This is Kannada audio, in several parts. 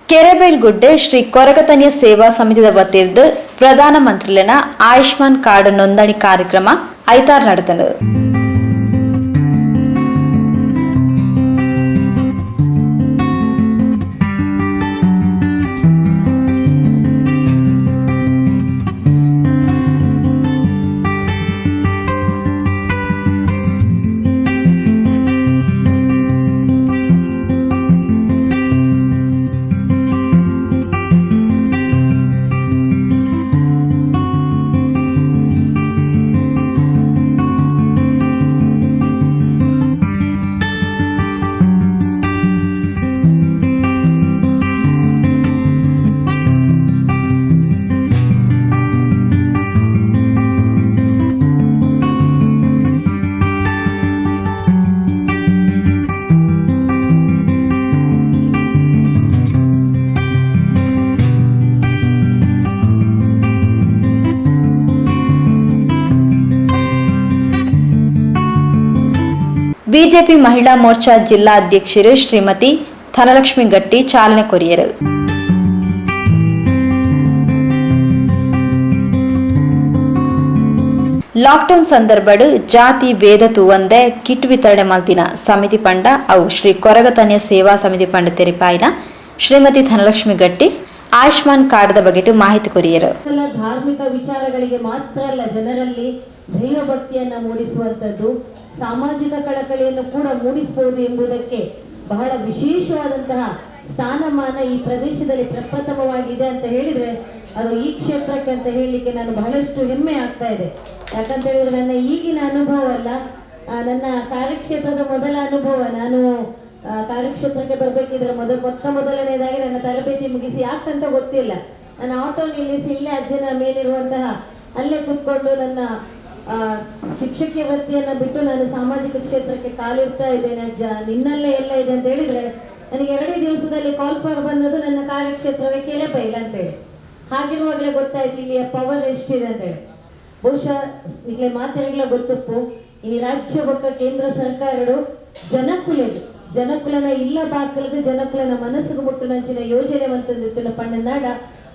ಕೆರೆಬೈಲ್ಗುಡ್ಡೆ ಶ್ರೀ ಕೊರಗತನಿಯ ಸೇವಾ ಸಮಿತಿದ ವತಿರ್ದು ಪ್ರಧಾನ ಮಂತ್ರಿಲಿನ ಆಯುಷ್ಮಾನ್ ಕಾರ್ಡ್ ನೋಂದಣಿ ಕಾರ್ಯಕ್ರಮ ಐತಾರ್ ನಡೆದನು. ಬಿಜೆಪಿ ಮಹಿಳಾ ಮೋರ್ಚಾ ಜಿಲ್ಲಾ ಅಧ್ಯಕ್ಷರು ಶ್ರೀಮತಿ ಧನಲಕ್ಷ್ಮಿ ಗಟ್ಟಿ ಚಾಲನೆ ಕೊರಿಯರು. ಲಾಕ್ಡೌನ್ ಸಂದರ್ಭಡ್ ಜಾತಿ ಭೇದ ತೂವಂದೆ ಕಿಟ್ ವಿತರಣೆ ಮಲ್ತಿನ ಸಮಿತಿ ಪಂಡ ಅವು ಶ್ರೀ ಕೊರಗತನಿಯ ಸೇವಾ ಸಮಿತಿ ಪಂಡ ತೆರಿಪಾಯಿನ ಶ್ರೀಮತಿ ಧನಲಕ್ಷ್ಮಿ ಗಟ್ಟಿ ಆಯುಷ್ಮಾನ್ ಕಾರ್ಡ್ ಬಗ್ಗೆ ಮಾಹಿತಿ ಕೊರಿಯರು. ಧಾರ್ಮಿಕ ವಿಚಾರಗಳಿಗೆ ಮಾತ್ರ ಅಲ್ಲ, ಜನರಲ್ಲಿ ದೈವ ಭಕ್ತಿಯನ್ನ ಮೂಡಿಸುವಂತದ್ದು, ಸಾಮಾಜಿಕ ಕಳಕಳಿಯನ್ನು ಕೂಡ ಮೂಡಿಸಬಹುದು ಎಂಬುದಕ್ಕೆ ಬಹಳ ವಿಶೇಷವಾದಂತಹ ಸ್ಥಾನಮಾನ ಈ ಪ್ರದೇಶದಲ್ಲಿ ಪ್ರಪ್ರಥಮವಾಗಿದೆ ಅಂತ ಹೇಳಿದ್ರೆ ಅದು ಈ ಕ್ಷೇತ್ರಕ್ಕೆ ಅಂತ ಹೇಳಲಿಕ್ಕೆ ನಾನು ಬಹಳಷ್ಟು ಹೆಮ್ಮೆ ಆಗ್ತಾ ಇದೆ. ಯಾಕಂತ ಹೇಳಿದ್ರೆ ನನ್ನ ಈಗಿನ ಅನುಭವ ಅಲ್ಲ, ನನ್ನ ಕಾರ್ಯಕ್ಷೇತ್ರದ ಮೊದಲ ಅನುಭವ. ನಾನು ಕಾರ್ಯಕ್ಷೇತ್ರಕ್ಕೆ ಬರಬೇಕಿದ್ರೆ ಮೊದಲನೇದಾಗಿ ನನ್ನ ತರಬೇತಿ ಮುಗಿಸಿ ಯಾಕಂತ ಗೊತ್ತಿಲ್ಲ, ನನ್ನ ಆಟೋ ನಿಲ್ಲಿಸಿ ಇಲ್ಲೇ ಅಜ್ಜನ ಮೇಲಿರುವಂತಹ ಅಲ್ಲೇ ಕೂತ್ಕೊಂಡು ನನ್ನ ಶಿಕ್ಷಕಿ ವೃತ್ತಿಯನ್ನ ಬಿಟ್ಟು ನಾನು ಸಾಮಾಜಿಕ ಕ್ಷೇತ್ರಕ್ಕೆ ಕಾಲಿಡ್ತಾ ಇದ್ದೇನೆ. ಅಜ್ಜ ನಿನ್ನಲ್ಲೇ ಎಲ್ಲ ಇದೆ ಅಂತ ಹೇಳಿದ್ರೆ ನನಗೆ 2 ದಿವಸದಲ್ಲಿ ಕಾಲ್ ಫಾರ್ ಬಂದದ್ದು ನನ್ನ ಕಾರ್ಯಕ್ಷೇತ್ರವೇ ಕೆರೆಬೈಲ್ ಅಂತೇಳಿ. ಹಾಗಿರುವಾಗಲೇ ಗೊತ್ತಾಯ್ತು ಇಲ್ಲಿಯ ಪವರ್ ಎಷ್ಟಿದೆ ಅಂತೇಳಿ. ಬಹುಶಃ ಈಗಲೇ ಮಾತಿರಲಿಲ್ಲ ಗೊತ್ತುಪ್ಪು ಇನ್ನು ರಾಜ್ಯ ಬೊಕ್ಕ ಕೇಂದ್ರ ಸರ್ಕಾರಗಳು ಜನಕುಲನ ಇಲ್ಲ ಬಾಕಲ್ಗೆ ಜನಕುಲನ ಮನಸ್ಸಿಗೆ ಮುಟ್ಟುನಂಚಿನ ಯೋಜನೆ ಅಂತಂದಿತ್ತಿನ ಪಣ್ಣನಾಡ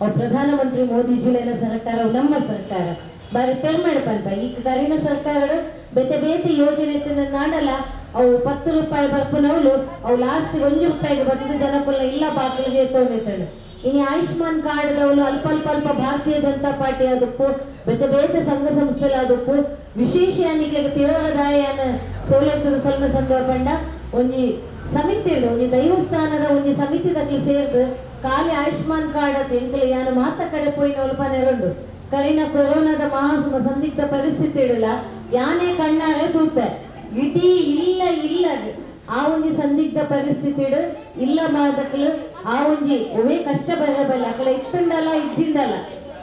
ಅವು ಪ್ರಧಾನಮಂತ್ರಿ ಮೋದಿಜಿಲೇನ ಸರ್ಕಾರ ನಮ್ಮ ಸರ್ಕಾರ ಬಾರಿ ಪೆರ್ಮಾಡ್ಪಲ್ಪ. ಈ ಕರಿನ ಸರ್ಕಾರಗಳು ಬೇತೆ ಯೋಜನೆ ನಾಡಲ್ಲ ಅವು 10 ರೂಪಾಯಿ ಬರ್ಪನವಳು ಅವು ಲಾಸ್ಟ್ 1 ರೂಪಾಯಿಗೆ ಬರ್ತದೆ ಜನಕುಲನ ಇಲ್ಲ ಬಾಕಲ್ಗೆ ತೊಂದಿತ್ತಾಳೆ. ಇನ್ನು ಆಯುಷ್ಮಾನ್ ಕಾರ್ಡ್ ದವಲು ಅಲ್ಪ ಭಾರತೀಯ ಜನತಾ ಪಾರ್ಟಿ ಆದಪ್ಪು ಬೇತೆ ಸಂಘ ಸಂಸ್ಥೆಲ್ ಆದಪ್ಪು ವಿಶೇಷ ಅನಿಕ್ಲಿಗೆ ತೀವ್ರದಾಯನ ಸೌಲಭ್ಯದ ಸ್ವಲ್ಪ ಸಂದರ್ಭ ಒಂಜಿ ಸಮಿತಿ ಒಂಜಿ ದೈವಸ್ಥಾನದ ಒಂಜಿ ಸಮಿತಿ ದಕ್ಲಿ ಸೇರ್ದು ಖಾಲಿ ಆಯುಷ್ಮಾನ್ ಕಾರ್ಡ್ ಅಂತ ಎಂಕಲಿ ಯಾನು ಮಾತ ಕಡೆ ಪೋಯಿನ ಒಲ್ಪನೆರಡು ಕಲಿನ ಕೊರೋನಾದ ಮಹಾ ಸಂದಿಗ್ಧ ಪರಿಸ್ಥಿತಿ ಇಡಲ್ಲ ಯಾನೇ ಕಣ್ಣಾರೆ ತೂತೆ ಇಡೀ ಇಲ್ಲ ಆ ಒಂಜಿ ಸಂದಿಗ್ಧ ಪರಿಸ್ಥಿತಿ ಇಲ್ಲ ಮಾದಕ್ಲು ಆ ಒಂಜಿ ಒವೇ ಕಷ್ಟ ಬರಬಲ್ಲ ಅಕಲ ಇತ್ತಂಡಲ್ಲ ಇಜ್ಜಿಂದಲ್ಲ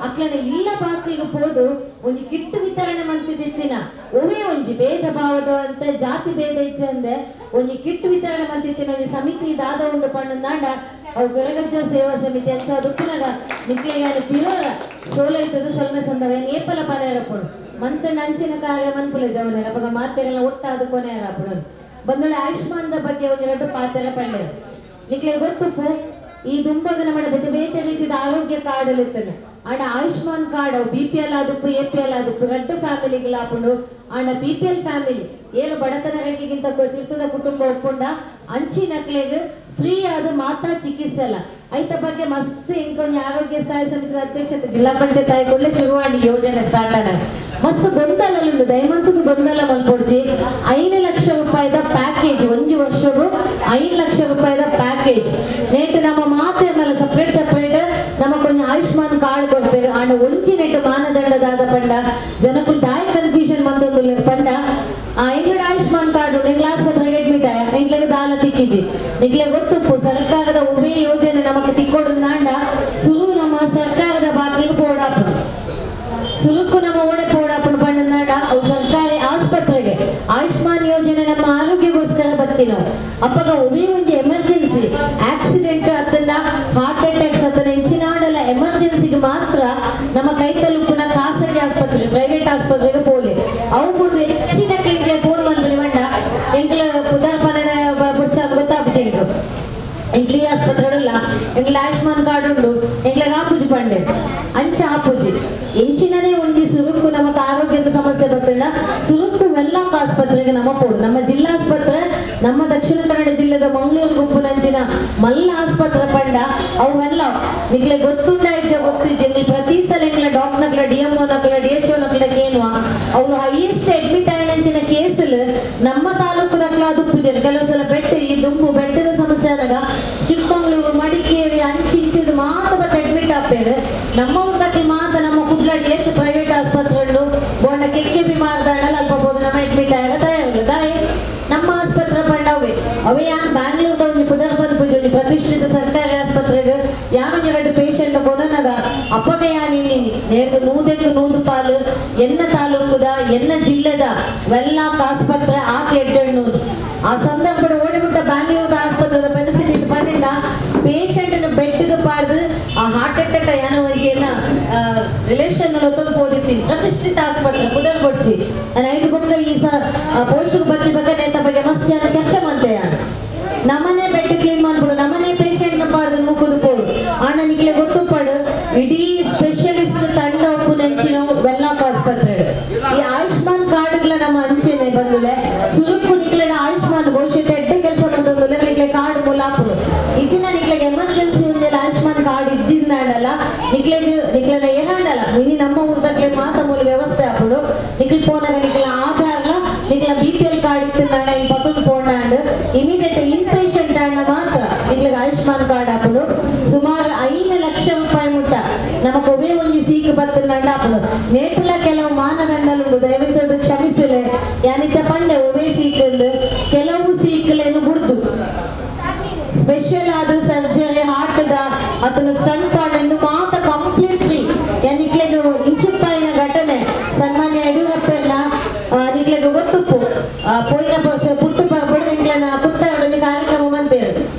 ಅಕ್ಲನ ಇಲ್ಲ ಬಾಕ್ಲಿಗೆ ಹೋದು ಒಂಜಿ ಕಿಟ್ಟು ವಿತರಣೆ ಮಾಡ್ತಿದ್ದಿನ ಒವೇ ಒಂಜಿ ಭೇದ ಭಾವದ ಅಂತ ಜಾತಿ ಭೇದ ಇಚ್ಛೆ ಅಂದೆ ಒಂಜಿ ಕಿಟ್ಟು ವಿತರಣೆ ಮಾಡ್ತಿತ್ತಿನ ಒಂಜಿ ಸಮಿತಿ ದಾದ ಉಂಡು ಪಣ್ಣನಾಡ ಅವು ಕೊರಗಜ್ಜ ಸೇವಾ ಸಮಿತಿ ಅಂತ ದುಃಖನಾಗ ನಿಕ್ಲಿಗೆ ಪಿರೋರ ಸೋಲೈತದ ಸೊಲ್ಮೆ ಸಂದವ ಏಪಲ ಪನೆರಪ್ಪುಣು ಮಂತಂಡ ಅಂಚಿನ ಕಾರ್ಯ ಮನ್ಪುಲ ಜವನೇರ ಅವಾಗ ಮಾತೆರೆಲ್ಲ ಒಟ್ಟಾದ ಕೊನೆಯರಪ್ಪುಣು ಬಂದೊಳ್ಳೆ ಆಯುಷ್ಮಾನ್ದ ಬಗ್ಗೆ ಒಂದು 2 ಪಾತ್ರೆ ಪಂಡೆ ನಿಕ್ಲಿಗೆ ಗೊತ್ತುಪ್ಪು ಈ ದುಂಬಗ ನಮ್ಮ ಬೇತೆ ರೀತಿಯ ಆರೋಗ್ಯ ಕಾರ್ಡ್ ಇರ್ತಾನೆ and Ayushman card BPL ಆದಪ್ಪು APL ಆದಪ್ಪು 2 ಫ್ಯಾಮಿಲಿಗೆ ಲಾಪುಂಡು ಆಂಡ BPL ಫ್ಯಾಮಿಲಿ ಏನು ಬಡತನ ರೇಖೆಗಿಂತ ತೀರ್ಥದ ಕುಟುಂಬ ಒಪ್ಪುಂಡ ಅಂಚಿನಕ್ಲೆಗೆ ಫ್ರೀ ಆದ ಮಾತಾ ಚಿಕಿತ್ಸೆ ಅಲ್ಲ ಐತ ಬಗ್ಗೆ ಮಸ್ತ್ ಇಂಕೊಂದು ಆರೋಗ್ಯ ಸ್ಥಾಯಿ ಸಮಿತಿ ಅಧ್ಯಕ್ಷತೆ ಜಿಲ್ಲಾ ಪಂಚಾಯತ್ ಆಯ್ಕೊಳ್ಳೆ ಶುರುವಾಡಿ ಯೋಜನೆ ಸ್ಟಾರ್ಟ್ ಆಗ ಮಸ್ತ್ ಗೊಂದಲ ದಯಮಂತದ ಗೊಂದಲ ಮಲ್ಪೊಡ್ಜಿ 5 ಲಕ್ಷ ರೂಪಾಯಿದ ಪ್ಯಾಕೇಜ್ 1 ವರ್ಷಗೂ 5 ಲಕ್ಷ ರೂಪಾಯಿದ ಪ್ಯಾಕೇಜ್ ನೇಟ್ ನಮ್ಮ ಮಾತೇನಲ್ಲ ಸಪ್ರೇಟ್ ನಮ್ಮ ಕೊಂಚ ಆಯುಷ್ಮಾನ್ ಕಾರ್ಡ್ ಕೊಡ್ಬೇಕು ಆಂಡ ಒಂಚಿ ನೆಟ್ ಮಾನದಂಡದಾದ ಪಂಡ ಜನಕ್ಕೂ ದಾಯ ಕನ್ಫ್ಯೂಷನ್ ಬಂದೊಂದು ಪಂಡ ಎಂಗ್ಲಡ್ ಆಯುಷ್ಮಾನ್ ಕಾರ್ಡ್ ನಿಂಗ್ಲ ಆಸ್ಪತ್ರೆಗೆ ಅಡ್ಮಿಟ್ ಆಯ ಎಂಗ್ಲಿಗೆ ದಾಲ ತಿಕ್ಕಿದ್ದಿ ನಿಗ್ಲೆ ಗೊತ್ತುಪ್ಪು ಸರ್ಕಾರದ ಒಬ್ಬೇ ಯೋಜನೆ ನಮಗೆ ತಿಕ್ಕೊಡು ನಾಂಡ ಸುರು ನಮ್ಮ ಸರ್ಕಾರದ ಬಾಗಿಲು ಪೋಡಾಪುಡು ಸುರುಕು ನಮ್ಮ ಓಡೆ ಪೋಡಾಪುಡು ಪಂಡ ನಾಡ ಅವು ಸರ್ಕಾರಿ ಆಸ್ಪತ್ರೆಗೆ ಆಯುಷ್ಮಾನ್ ಯೋಜನೆ ನಮ್ಮ ಆರೋಗ್ಯಗೋಸ್ಕರ ಬರ್ತದೆ ಮಲ್ತಿನ ಅಪ್ಪಗ ಒಬ್ಬೇ ಒಂದು ಎಮರ್ಜೆನ್ಸಿ ಆಕ್ಸಿಡೆಂಟ್ ಅದನ್ನ ಹಾರ್ಟ್ ಅಟ್ಯಾಕ್ಸ್ ಅದನ್ನ ಹೆಚ್ಚಿನಾಡಲ್ಲ ಎಮರ್ಜೆನ್ಸಿಗೆ ಮಾತ್ರ ನಮ್ಮ ಕೈ ತಲುಪುನ ಖಾಸಗಿ ಆಸ್ಪತ್ರೆ ಪ್ರೈವೇಟ್ ಆಸ್ಪತ್ರೆಗೆ ಪೋಲಿ ಅವು ಕುಡಿದು ಹೆಚ್ಚಿನ ಕ್ಲಿನಿಕ್ಗೆ ಫೋನ್ ಮಾಡ್ಬಿಡಿ ಮಂಡ ಎಂಕ್ಲ ಉದಾಹರಣೆ ಗೊತ್ತಾಗ್ಬೇಕು ಎಂಕ್ಲಿ ಆಸ್ಪತ್ರೆಗಳಲ್ಲ ಎಂಗ್ಲ ಆಯುಷ್ಮಾನ್ ಕಾರ್ಡ್ ಉಂಡು ಎಂಗ್ಲ ಆಪುಜಿ ಪಂಡೆ ಅಂಚ ಆಪುಜಿ ಎಂಚಿನನೇ ಒಂದಿ ಸುರುಕು ನಮಗೆ ಆರೋಗ್ಯದ ಸಮಸ್ಯೆ ಬರ್ತಲ್ಲ ಸುರುಕು ವೆಲ್ಲಾಕ್ ಆಸ್ಪತ್ರೆಗೆ ನಮ್ಮ ಪೋಡು ನಮ್ಮ ಜಿಲ್ಲಾಸ್ಪತ್ರೆ ನಮ್ಮ ದಕ್ಷಿಣ ಕನ್ನಡ ಜಿಲ್ಲೆದ ಮಂಗಳೂರು ಗುಂಪು ನಂಚಿನ ಮಲ್ಲ ಆಸ್ಪತ್ರೆ ಪಂಡ ಅವೆಲ್ಲ ನಿಗ್ಲೆ ಗೊತ್ತುಂಡ ಇಜ್ಜ ಗೊತ್ತಿಜ್ಜೆ ನೀವು ಪ್ರತಿ ಸಲ ಎಂಗ್ಲ ಡಾಕ್ಟರ್ ನಕ್ಲ DMO ನಕ್ಲ DHO ನಕ್ಲ ಕೇನುವ ಅವ್ರು ಹೈಯೆಸ್ಟ್ ಅಡ್ಮಿಟ್ ಆಯ್ನಂಚಿನ ಕೇಸಲ್ ನಮ್ಮ ತಾಲೂಕದಕ್ಲ ದುಪ್ಪುಜೆ ಕೆಲವು ಸಲ ಬೆಟ್ಟ ಈ ದುಂಪು ಬೆಟ್ಟದ ಸಮಸ್ಯೆ ಆದಾಗ ಚಿಕ್ಕಮಗಳೂರು ಮಡಿಕೇರಿ ಅಂಚಿಂಚಿದು ಮಾತ್ರ ಬತ್ತ ಅಡ್ಮಿಟ್ ಆಗ್ತೇವೆ ನಮ್ಮ ಊರದಲ್ಲಿ ಮಾತ್ರ ನಮ್ಮ ಕುಡ್ಲಾಡಿ ಎತ್ತು ಪ್ರೈವೇಟ್ ಆಸ್ಪತ್ರೆಗಳು ಬೋಂಡ ಕೆಕ್ಕೆ ಮಾರ್ದಾಣಲ್ಲ ಅಲ್ಪ ಬೋದು ನಮ್ಮ ಅಡ್ಮಿಟ್ ಆಗ ತಾಯಿ ನಮ್ಮ ಆಸ್ಪತ್ರೆ ಪಂಡವೇ ಅವೇ ಯಾರು ಬ್ಯಾಂಗ್ಳೂರ್ದ ಒಂದು ಪುದರ್ಬಂದ್ ಪೂಜೆ ಒಂದು ಪ್ರತಿಷ್ಠಿತ ಸರ್ಕಾರಿ ಆಸ್ಪತ್ರೆಗೆ ಯಾರು ಎರಡು ಪೇಷಂಟ್ ಕೊನನಗ ಅಪ್ಪಗೆ ಯಾನಿ ನೇರ್ದು ನೂದು ಪಾಲು ಎನ್ನ ತಾಲೂಕುದ ಎನ್ನ ಜಿಲ್ಲೆದ ವೆಲ್ಲಾಕ್ ಆಸ್ಪತ್ರೆ ಆತಿ ಎಡ್ಡೆಣ್ಣು ಆ ಸಂದರ್ಭದ ಓಡಿಬಿಟ್ಟ ಬ್ಯಾಂಗ್ಳೂರ್ ಆಸ್ಪತ್ರೆದ ಪರಿಸ್ಥಿತಿ ಪಂಡ ಪೇಷಂಟ್ ಬೆಡ್ಗೆ ಪಾಡ್ದು ಆ ಹಾರ್ಟ್ ಅಟ್ಯಾಕ್ ಏನೋ ಏನ ರಿಲೇಷನ್ ಒತ್ತದು ಓದಿರ್ತೀನಿ ಪ್ರತಿಷ್ಠಿತ ಆಸ್ಪತ್ರೆ ಪುದರ್ ಕೊಡ್ಸಿ ನೈಟ್ ಬುಕ್ ಈ ಪೋಸ್ಟ್ ಬತ್ತಿ ಬಗ್ಗೆ ನೇತ ಬಗ್ಗೆ ಮಸ್ತ್ ಚರ್ಚೆ ಮಾಡ್ತೇಯ ನಮ್ಮನೆ ಬೆಡ್ ಕ್ಲೀನ್ ಮಾಡ್ಬಿಡು ನಮ್ಮನೆ ಪೇಷಂಟ್ ನ ಪಾಡ್ದು ಮುಕ್ಕುದು ಪೋಡು ಆಣ ನಿಕ್ಲೆ ಗೊತ್ತು ಪಾಡು ಇಡೀ ಸ್ಪೆಷಲಿಸ್ಟ್ ತಂಡ ಒಪ್ಪು ನೆಂಚಿನ ವೆಲ್ಲಾಕ್ ಆಸ್ಪತ್ರೆ ಈ ಆಯುಷ್ಮಾನ್ ಕಾರ್ಡ್ಗಳ ನಮ್ಮ ಅಂಚೆನೆ ಬಂದುಲೆ ಸುರುಕು ನಿಕ್ಲೆ ಆಯುಷ್ಮಾನ್ ಘೋಷಿತ ಎಡ್ಡೆ ಕೆಲಸ ಬಂದೊಂದು ನಿಕ್ಲೆ ಕಾರ್ಡ್ ಮುಲಾಪುಡು ಇಜಿನ ನಿಕ್ಲೆಗೆ ಎಮರ್ಜೆನ್ಸಿ ಒಂದೆಲ್ಲ ಆಯುಷ್ಮಾನ್ ಕಾರ್ಡ್ ಇದ್ದಿಂದಾಡಲ್ಲ ನಿಕ್ಲೆನ ಏನಾಡಲ್ಲ ಇನಿ ನಮ್ಮ ಊರಕ್ಕೆ ಮಾತ ಮೂಲ ವ್ಯವಸ್ಥೆ ಹಾಪುಡು ನಿಕ್ಲೆ ಪೋನಾಗ ನಿಕ್ಲ ಆಧಾರ್ಲ ನಿಕ್ಲ BPL ಕಾರ್ಡ್ ಇತ್ತಿಂದಾಡ ಇನ್ ಪತ್ತೊಂದು ಪೋಂಡಾಂಡ್ ಇಮಿಡಿಯೇಟ್ ಇನ್ಪೇಷಂಟ್ ಆಂಡ ಮಾತ್ರ ನಿಕ್ಲೆಗೆ ಆಯುಷ್ಮಾನ್ ಕಾರ್ಡ್ ಹಾಪುಡು ಸುಮಾರು 5 ಲಕ್ಷ ರೂಪಾಯಿ ಮುಟ್ಟ ನಮಕ್ ಒಬ್ಬೇ ಒಂದು ಸೀಕ್ ಬತ್ತಂಡ ಹಾಪುಡು ನೇಟ್ಲ ಕೆಲವು ಮಾನದಂಡಲು ದಯವಿಟ್ಟು ಅದು ಕ್ಷಮಿಸಲೆ ಯಾನಿತ ಪಂಡೆ ಒಬ್ಬೇ ಸೀಕ್ ಕೆಲವು ಸೀಕ್ಲೇನು ಬಿಡ್ದು ಸ್ಪೆಷಲ್ ಆದ ಸರ್ಜರಿ ಹಾರ್ಟ್ ದ ಅದನ್ನ ಸ್ಟಂಟ್ ಪಾಡು ಮಾತ್ರ ಕಂಪ್ಲೀಟ್ ಫ್ರೀ ನಿಕ್ಲೆಗೆ ಇಂಚುಪ್ಪಾಯಿನ ಘಟನೆ ಸನ್ಮಾನ್ಯ ಯಡಿಯೂರಪ್ಪನ ನಿಕ್ಲೆಗೆ ಗೊತ್ತುಪ್ಪು ಪೋಯಿನ ಪುಟ್ಟು ಬರ್ಬೋದು ನಿಕ್ಲೆನ ಪುಸ್ತಕ ಕಾರ್ಯಕ್ರಮ ಬಂತೇಳಿ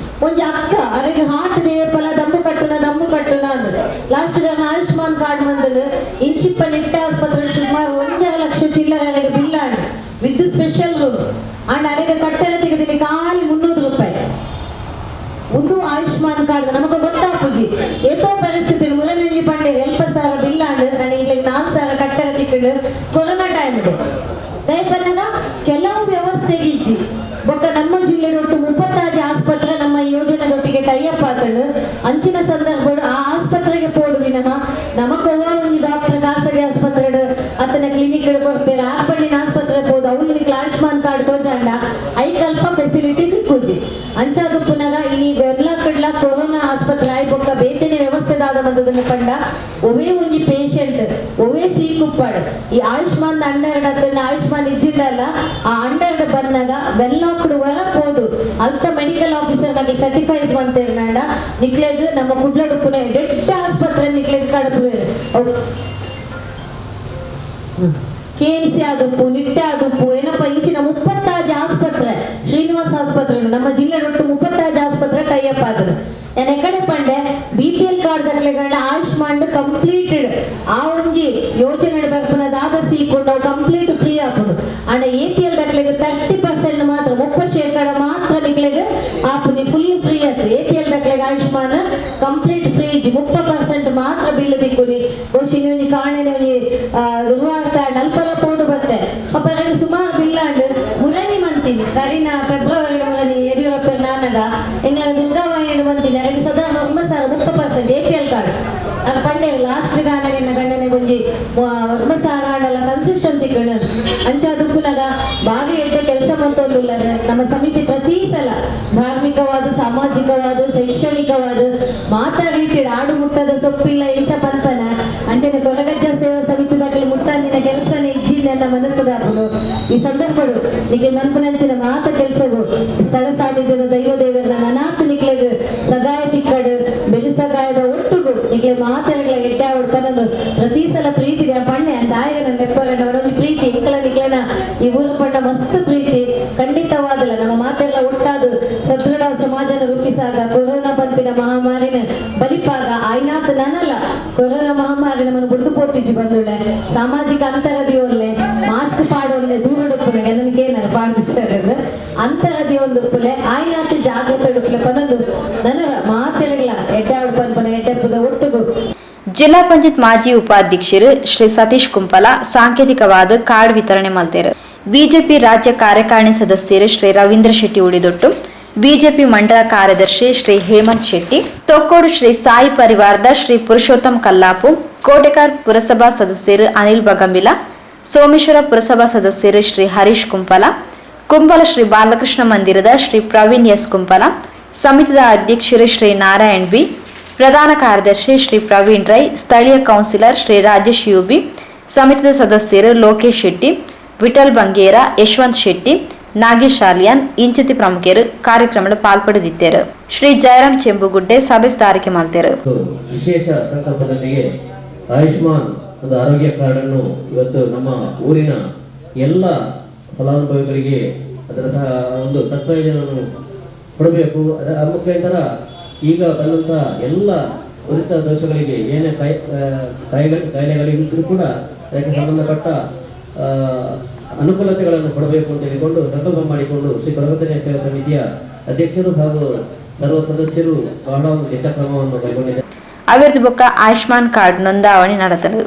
ಒಂಜಿ ಅಕ್ಕ ಅವರಿಗೆ ಹಾರ್ಟ್ ದೇಪಲ ದಮ್ಮು ಕಟ್ಟುನ ಅಂದ್ರೆ ಲಾಸ್ಟ್ ಆಯುಷ್ಮಾನ್ ಕಾರ್ಡ್ ಬಂದಳು ಇಂಚಿಪ್ಪ ನಿಟ್ಟ ಆಸ್ಪತ್ರೆ ಸುಮಾರು 1 ಲಕ್ಷ ಚಿಲ್ಲರೆ bill and with special room and ಅವರಿಗೆ ಕಟ್ಟೆಲ್ಲ ತೆಗೆದಿನಿ ಖಾಲಿ 300 ರೂಪಾಯಿ ಒಂದು ಆಯುಷ್ಮಾನ್ ಕಾರ್ಡ್ ನಮಗೆ ಗೊತ್ತಾಪುಜಿ ಏತೋ ಪರಿಸ್ಥಿತಿ ಮುರಳಿ ಪಂಡೆ 70,000 ಬಿಲ್ ಆಂಡ್ ನನಗೆ 4,000 ಕಟ್ಟೆಲ್ಲ ತಿಕ್ಕೊಂಡು ಕೊರೋನಾ ಟೈಮ್ ದಯಪನ್ನಾಗ ಕೆಲವು ವ್ಯವಸ್ಥೆಗೆ ಇಜ್ಜಿ ಬೊಕ್ಕ ನಮ್ಮ ಜಿಲ್ಲೆ ಒಟ್ಟು 36 ಆಸ್ಪತ್ರೆ ನಮ್ಮ ಯೋಜನೆದೊಟ್ಟಿಗೆ ಟೈಅಪ್ ಆತಳು ಅಂಚಿನ ಸಂದರ್ಭ ಆ ಆಸ್ಪತ್ರೆಗೆ ಪೋಡುವಿ ನಮಕ್ ಒಂದು ಡಾಕ್ಟರ್ ಖಾಸಗಿ ಆಸ್ಪತ್ರೆ ಅತನ ಕ್ಲಿನಿಕ್ ಕೊಡ್ಬೇಕು ಆರ್ಪಣ್ಣಿನ ಆಸ್ಪತ್ರೆ ಹೋದ ಅವ್ನಿಗೆ ಆಯುಷ್ಮಾನ್ ಕಾರ್ಡ್ ತೋಜಾಂಡ ಐಕಲ್ಪ ಫೆಸಿಲಿಟಿ ತಿಕ್ಕುಜಿ ಅಂಚಾದು ಪುನಗ ಇನಿ ಎಲ್ಲ ಕಡ್ಲ ಕೊರೋನಾ ಆಸ್ಪತ್ರೆ ಆಯ್ ಬೊಕ್ಕ ಬೇತನೆ ವ್ಯವಸ್ಥೆದಾದ ಬಂದದನ್ನು ಕಂಡ ಒವೇ ಒಂಜಿ ಪೇಷಂಟ್ ಒವೇ ಸೀಕುಪ್ಪಾಡು ಈ ಆಯುಷ್ಮಾನ್ ಅಂಡರ್ಡ್ ಅದನ್ನ ಆಯುಷ್ಮಾನ್ ಇಜ್ಜಿಂಡಲ್ಲ ಆ ಅಂಡರ್ಡ್ ಬಂದಾಗ ವೆಲ್ಲಾಕ್ಡ್ ಹೊರಕ್ ಹೋದು ಅಲ್ತ ಮೆಡಿಕಲ್ ಆಫೀಸರ್ ನಗೆ ಸರ್ಟಿಫೈಸ್ ಬಂತೇವೆ ನಾಡ ನಿಕ್ಲೆಗ್ ನಮ್ಮ ಕುಡ್ಲಡುಪುನ ಡೆಡ್ ಆಸ್ಪತ್ರೆ ನಿಕ್ಲೆಗ್ ಕಡಪು KMC ಆದುಪ್ಪು ನಿಟ್ಟೆ ಆದುಪ್ಪು ಏನಪ್ಪ ಇಂಚಿನ 36 ಆಸ್ಪತ್ರೆ ಶ್ರೀನಿವಾಸ ಆಸ್ಪತ್ರೆ ನಮ್ಮ ಜಿಲ್ಲೆ ಒಟ್ಟು 36 ಆಸ್ಪತ್ರೆ ಟೈಅಪ್ ಆದ್ರೆ ನಾನು ಎಕಡೆ ಪಂಡೆ BPL ಕಾರ್ಡ್ ದಾಖಲೆಗಳನ್ನ ಆಯುಷ್ಮಾನ್ ಕಂಪ್ಲೀಟೆಡ್ ಆ ಒಂಜಿ ಯೋಜನೆ ಬರ್ಪನದಾದ ಸೀಕೊಂಡು ಕಂಪ್ಲೀಟ್ ಫ್ರೀ ಆಪುಡು ಅಂಡ್ APL ದಾಖಲೆಗೆ 30% ಮಾತ್ರ 30% ಮಾತ್ರ ನಿಕ್ಲೆಗೆ ಆಪುನಿ ಫುಲ್ ಫ್ರೀ ಆಯ್ತು APL ದಾಖಲೆಗೆ ಆಯುಷ್ಮಾನ್ ಕಂಪ್ಲೀಟ್ ಫ್ರೀ 30% ಮಾತ್ರ ಬಿಲ್ ದಿಕ್ಕುನಿ ಗೋಷಿನಿ ಕಾಣೆನಿ ದುರ್ವಾರ್ಥ ನಲ್ಪಲ ಪೋದು ಬತ್ತೆ ಅಪ್ಪರಿಗೆ ಸುಮಾರು ಬಿಲ್ ಅಂಡ್ ಮುರಳಿ ಮಂತೀನಿ ಕರಿನ ಫೆಬ್ರವರಿ ಮುರಳಿ ಯಡಿಯೂರಪ್ಪ ನಾನಗ ಎಂಗ್ಲ ದುರ್ಗಾವಾಯಿನ ಮಂತೀನಿ ಅದಕ್ಕೆ ಸಾಧಾರಣ 30% APL ಕಾರ್ಡ್ ಅದು ಪಂಡೆ ಲಾಸ್ಟ್ ಗಾನ ಗಂಡನೆ ಒಂಜಿ 30,000 ಕನ್ಸೆಷನ್ ತಿಕ್ಕಣ ಅಂಚಾದುಕ್ಕುನಗ ಬಾವಿ ಎಡ್ಡೆ ಕೆಲಸ ಮಂತೊಂದುಲ್ಲ ನಮ್ಮ ಸಮಿತಿ ಪ್ರತಿ ಸಲ ಧಾರ್ಮಿಕವಾದ ಸಾಮಾಜಿಕವಾದ ಶೈಕ್ಷಣಿಕವಾದ ಮಾತಾಡೀತಿ ಆಡು ಮುಟ್ಟದ ಸೊಪ್ಪಿಲ್ಲ ಇಂಚ ಪಂಪನ ಅಂಚನೆ ಕೊರಗಜ್ಜ ಸೇವಾ ಸಮಿತಿ ದಾಖಲೆ ಮುಟ್ಟಂದಿನ ಕೆಲಸನೇ ಇಜ್ಜಿನ ನನ್ನ ಮನಸ್ಸುದಾಪುಡು ಈ ಸಂದರ್ಭಡು ನಿಗೆ ಮನ್ಪುನಂಚಿನ ಮಾತ ಕೆಲಸವು ಸ್ಥಳ ಸಾನ್ನಿಧ್ಯದ ದೈವ ದೇವರ ಅನಾಥ ನಿಕ್ಲೆಗ್ ಸಗಾಯ ತಿಕ್ಕಡು ಬೆರಿಸಗಾಯದ ಒಟ್ಟುಗು ನಿಕ್ಲೆ ಮಾತಗಳ ಎಡ್ಡೆ ಉಡ್ಪನದು ಪ್ರತಿ ಸಲ ಪ್ರೀತಿ ಪಣ್ಣೆ ದಾಯನ ನೆಪ್ಪಗಣ್ಣ ಪ್ರೀತಿ ಇಂಕಲ ನಿಕ್ಲೆನ ಈ ಊರು ಪಣ್ಣ ಮಸ್ತ್ ಪ್ರೀತಿ ಖಂಡಿತವಾದಲ್ಲ ನಮ್ಮ ಮಾತೆಲ್ಲ ಒಟ್ಟು ಪಂಪಿನ ಮಹಾಮಾರಿನ ಬಲಿಪಾಗ ಆಯ್ನಾತ್ ನನಲ್ಲ ಕೊರೋನಾ ಮಹಾಮಾರಿ ನಮ್ಮನ್ನು ಬುಡ್ದು ಪೋತಿಜಿ ಬಂದುಳ್ಳೆ ಸಾಮಾಜಿಕ ಅಂತರದಿ ಒಳ್ಳೆ ಮಾಸ್ಕ್ ಪಾಡೊಳ್ಳೆ ದೂರಡುಪ್ಪುನೆ ನನಗೆ ಏನಾರು ಪಾಡಿಸ್ತಾರೆ ಅಂತರದಿ ಒಂದು ಉಪ್ಪುಲೆ ಆಯ್ನಾತ್ ಜಾಗ್ರತೆ ಉಡುಪ್ಪುಲೆ ಪದೊಂದು ನನಗ ಮಾತಿರಲಿಲ್ಲ ಎಡ್ಡಾಡು ಪಂಪನ ಎಡ್ಡೆಪ್ಪದ ಒಟ್ಟುಗು. ಜಿಲ್ಲಾ ಪಂಚಾಯತ್ ಮಾಜಿ ಉಪಾಧ್ಯಕ್ಷರು ಶ್ರೀ ಸತೀಶ್ ಕುಂಪಲ ಸಾಂಕೇತಿಕವಾದ ಕಾರ್ಡ್ ವಿತರಣೆ ಮಾಡ್ತಾರೆ. ಬಿಜೆಪಿ ರಾಜ್ಯ ಕಾರ್ಯಕಾರಿಣಿ ಸದಸ್ಯರು ಶ್ರೀ ರವೀಂದ್ರ ಶೆಟ್ಟಿ ಉಳಿದೊಟ್ಟು, ಬಿಜೆಪಿ ಮಂಡಲ ಕಾರ್ಯದರ್ಶಿ ಶ್ರೀ ಹೇಮಂತ್ ಶೆಟ್ಟಿ, ತೊಕ್ಕೋಡು ಶ್ರೀ ಸಾಯಿ ಪರಿವಾರದ ಶ್ರೀ ಪುರುಷೋತ್ತಮ್ ಕಲ್ಲಾಪು, ಕೋಟೆಕಾರ್ ಪುರಸಭಾ ಸದಸ್ಯರು ಅನಿಲ್ ಬಗಂಬಿಲ, ಸೋಮೇಶ್ವರ ಪುರಸಭಾ ಸದಸ್ಯರು ಶ್ರೀ ಹರೀಶ್ ಕುಂಪಲ, ಕುಂಪಲ ಶ್ರೀ ಬಾಲಕೃಷ್ಣ ಮಂದಿರದ ಶ್ರೀ ಪ್ರವೀಣ್ ಎಸ್ ಕುಂಪಲ, ಸಮಿತಿಯ ಅಧ್ಯಕ್ಷರು ಶ್ರೀ ನಾರಾಯಣ್ ಬಿ, ಪ್ರಧಾನ ಕಾರ್ಯದರ್ಶಿ ಶ್ರೀ ಪ್ರವೀಣ್ ರೈ, ಸ್ಥಳೀಯ ಕೌನ್ಸಿಲರ್ ಶ್ರೀ ರಾಜೇಶ್ ಯುಬಿ, ಸಮಿತಿಯ ಸದಸ್ಯರು ಲೋಕೇಶ್ ಶೆಟ್ಟಿ, ವಿಠಲ್ ಬಂಗೇರ, ಯಶವಂತ್ ಶೆಟ್ಟಿ, ನಾಗೇಶ್ ಆಲಿಯಾನ್ ಇಂಚಿತಿ ಪ್ರಮುಖರು ಕಾರ್ಯಕ್ರಮದ ಪಾಲ್ಪಡೆದಿದ್ದರು. ಶ್ರೀ ಜಯರಾಮ್ ಚೆಂಬುಗುಡ್ಡೆ ಸಭೆ ಸ್ಥಾರಿಕೆ ಮಾಡ್ತಾರೆ. ವಿಶೇಷ ಸಂಕಲ್ಪದೊಂದಿಗೆ ಆಯುಷ್ಮಾನ್ ಒಂದು ಆರೋಗ್ಯ ಕಾರ್ಡ್ ಅನ್ನು ಇವತ್ತು ನಮ್ಮ ಊರಿನ ಎಲ್ಲ ಫಲಾನುಭವಿಗಳಿಗೆ ಅದರ ಒಂದು ಸತ್ಪ್ರಯೋಜನವನ್ನು ಕೊಡಬೇಕು. ಅದರ ಮುಖಾಂತರ ಈಗ ಬಂದಂಥ ಎಲ್ಲ ಉರಿತ ದೋಷಗಳಿಗೆ ಏನೇ ಕಾಯಿಲೆಗಳಿದ್ದರೂ ಕೂಡ ಅದಕ್ಕೆ ಸಂಬಂಧಪಟ್ಟ ಅನುಕೂಲತೆಗಳನ್ನು ಕೊಡಬೇಕು ಅಂತ ಹೇಳಿಕೊಂಡು ಸಂಕಲ್ಪ ಮಾಡಿಕೊಂಡು ಶ್ರೀ ಕೊರಗತನೆಯ ಸೇವಾ ಸಮಿತಿಯ ಅಧ್ಯಕ್ಷರು ಹಾಗೂ ಸರ್ವ ಸದಸ್ಯರು ಬಹಳ ಒಂದು ದಿಟ್ಟ ಕ್ರಮವನ್ನು ಕೈಗೊಂಡಿದ್ದಾರೆ. ಅವಿರ್ದು ಬೊಕ್ಕ ಆಯುಷ್ಮಾನ್ ಕಾರ್ಡ್ ನೋಂದಾವಣೆ ನಡೆತದೆ.